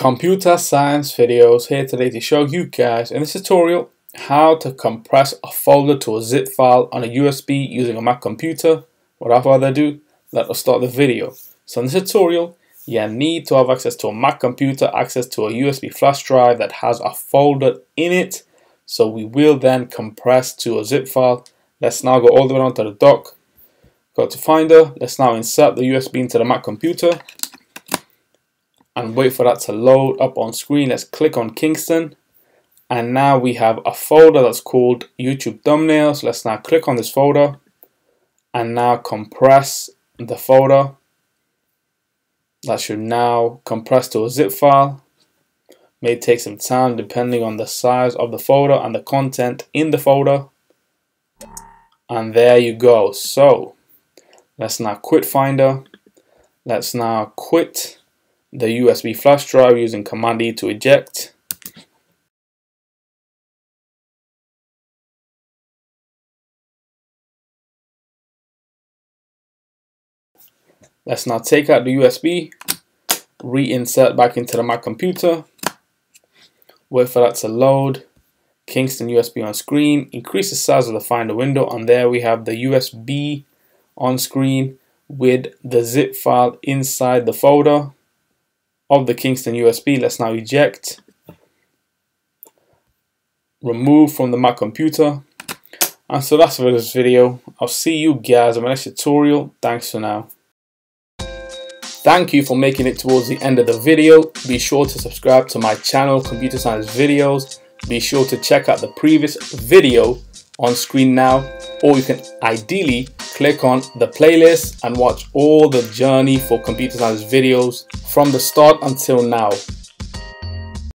Computer science videos here today to show you guys in this tutorial how to compress a folder to a zip file on a USB using a Mac computer. Without further ado, let us start the video. So in this tutorial, you need to have access to a Mac computer, access to a USB flash drive that has a folder in it. So we will then compress to a zip file. Let's now go all the way down to the dock. Go to Finder. Let's now insert the USB into the Mac computer and wait for that to load up on screen. Let's click on Kingston, and now we have a folder that's called YouTube thumbnails. Let's now click on this folder and now compress the folder. That should now compress to a zip file. May take some time depending on the size of the folder and the content in the folder. And there you go. So let's now quit Finder. Let's now quit the USB flash drive using Command E to eject. Let's now take out the USB, reinsert back into the Mac computer, wait for that to load, Kingston USB on screen, increase the size of the Finder window, and there we have the USB on screen with the zip file inside the folder of the Kingston USB. Let's now eject, remove from the Mac computer. And so that's it for this video. I'll see you guys in my next tutorial. Thanks for now. Thank you for making it towards the end of the video. Be sure to subscribe to my channel, Computer Science Videos. Be sure to check out the previous video on screen now, or you can ideally click on the playlist and watch all the journey for computer science videos from the start until now.